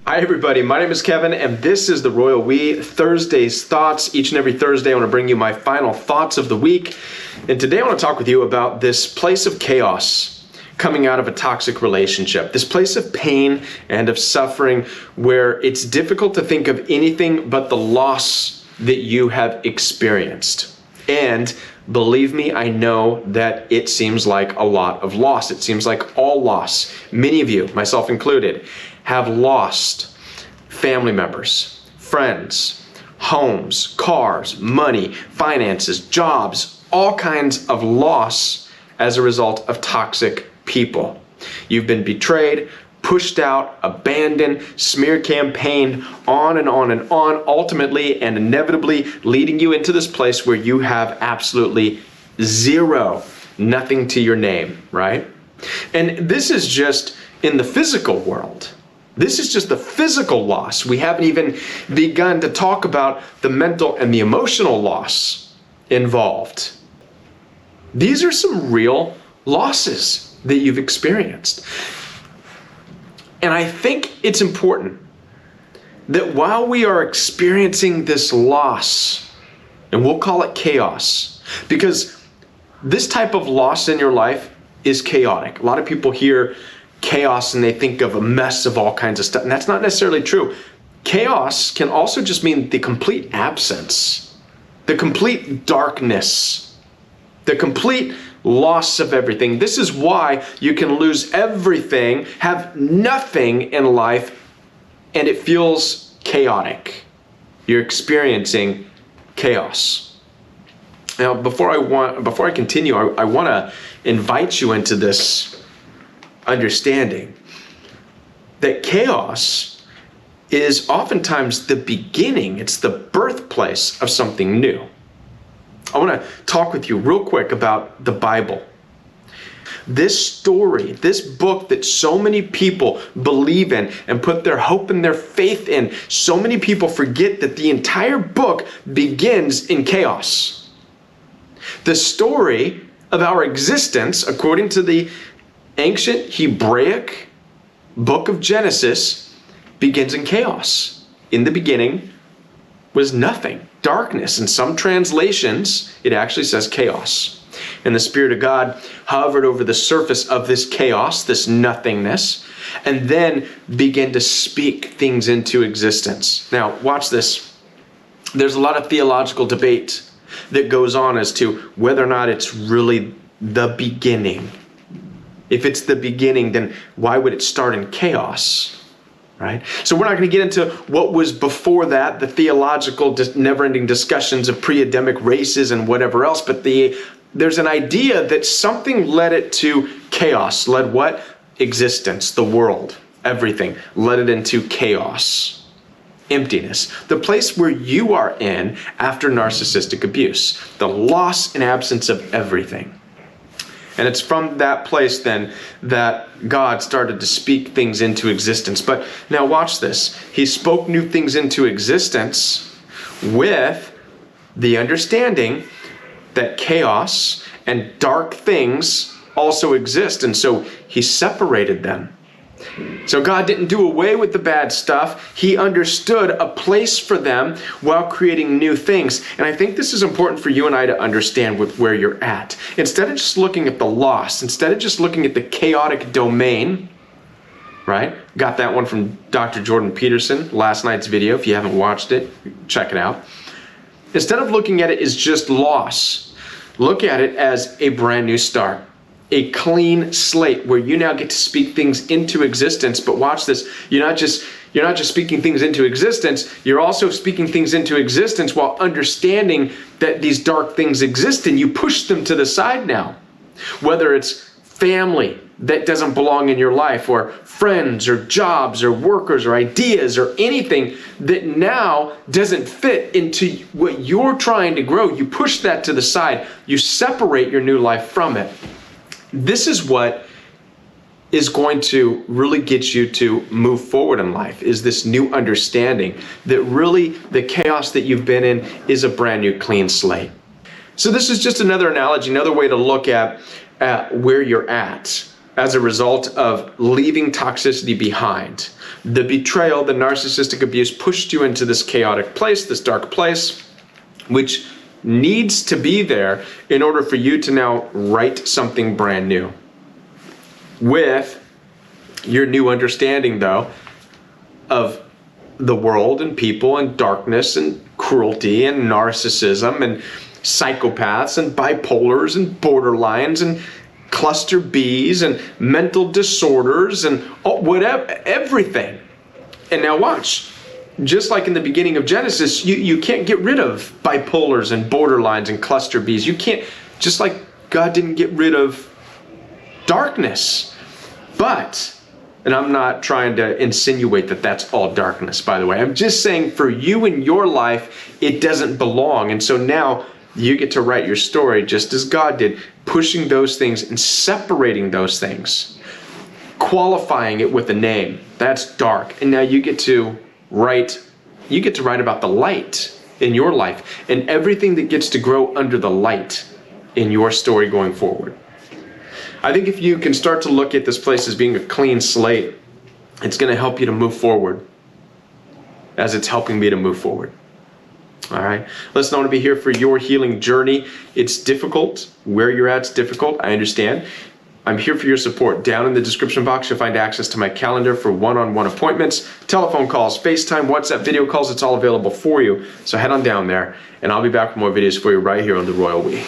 Hi everybody, my name is Kevin and this is the Royal We Thursday's Thoughts. Each and every Thursday I want to bring you my final thoughts of the week. And today I want to talk with you about this place of chaos coming out of a toxic relationship. This place of pain and of suffering where it's difficult to think of anything but the loss that you have experienced. And believe me, I know that it seems like a lot of loss. It seems like all loss. Many of you, myself included, have lost family members, friends, homes, cars, money, finances, jobs, all kinds of loss as a result of toxic people. You've been betrayed, pushed out, abandoned, smear campaigned, on and on and on, ultimately and inevitably leading you into this place where you have absolutely zero, nothing to your name, right? And this is just in the physical world. This is just the physical loss. We haven't even begun to talk about the mental and the emotional loss involved. These are some real losses that you've experienced. And I think it's important that while we are experiencing this loss, and we'll call it chaos, because this type of loss in your life is chaotic. A lot of people hear chaos and they think of a mess of all kinds of stuff, and that's not necessarily true. Chaos can also just mean the complete absence, the complete darkness, the complete loss of everything. This is why you can lose everything, have nothing in life, and it feels chaotic. You're experiencing chaos. Now, before I continue, I want to invite you into this understanding that chaos is oftentimes the beginning, it's the birthplace of something new. I want to talk with you real quick about the Bible. This story, this book that so many people believe in and put their hope and their faith in, so many people forget that the entire book begins in chaos. The story of our existence, according to the ancient Hebraic book of Genesis, begins in chaos. In the beginning was nothing, darkness. In some translations, it actually says chaos. And the Spirit of God hovered over the surface of this chaos, this nothingness, and then began to speak things into existence. Now, watch this. There's a lot of theological debate that goes on as to whether or not it's really the beginning. If it's the beginning, then why would it start in chaos, right? So we're not going to get into what was before that, the theological never-ending discussions of pre-Adamic races and whatever else, but there's an idea that something led it to chaos. Led what? Existence, the world, everything. Led it into chaos, emptiness. The place where you are in after narcissistic abuse. The loss and absence of everything. And it's from that place then that God started to speak things into existence. But now watch this. He spoke new things into existence with the understanding that chaos and dark things also exist. And so he separated them. So God didn't do away with the bad stuff. He understood a place for them while creating new things. And I think this is important for you and I to understand with where you're at. Instead of just looking at the loss, instead of just looking at the chaotic domain, right? Got that one from Dr. Jordan Peterson, last night's video. If you haven't watched it, check it out. Instead of looking at it as just loss, look at it as a brand new start. A clean slate where you now get to speak things into existence. But watch this, you're not just speaking things into existence, you're also speaking things into existence while understanding that these dark things exist, and you push them to the side now. Whether it's family that doesn't belong in your life, or friends or jobs or workers or ideas or anything that now doesn't fit into what you're trying to grow, you push that to the side. You separate your new life from it. This is what is going to really get you to move forward in life, is this new understanding that really the chaos that you've been in is a brand new clean slate. So this is just another analogy, another way to look at where you're at. as a result of leaving toxicity behind. The betrayal, the narcissistic abuse pushed you into this chaotic place, this dark place, which needs to be there in order for you to now write something brand new. With your new understanding, though, of the world and people and darkness and cruelty and narcissism and psychopaths and bipolars and borderlines and cluster Bs and mental disorders and whatever, everything. And now watch, just like in the beginning of Genesis, you can't get rid of bipolars and borderlines and cluster Bs. You can't, just like God didn't get rid of darkness. But, and I'm not trying to insinuate that that's all darkness, by the way. I'm just saying for you in your life, it doesn't belong. And so now you get to write your story just as God did, pushing those things and separating those things, qualifying it with a name. That's dark. And now you get to write about the light in your life and everything that gets to grow under the light in your story going forward. I think if you can start to look at this place as being a clean slate, it's going to help you to move forward as it's helping me to move forward. All right. Listen, I want to be here for your healing journey. It's difficult. Where you're at's difficult. I understand. I'm here for your support. Down in the description box, you'll find access to my calendar for one-on-one appointments, telephone calls, FaceTime, WhatsApp video calls. It's all available for you. So head on down there, and I'll be back with more videos for you right here on The Royal We.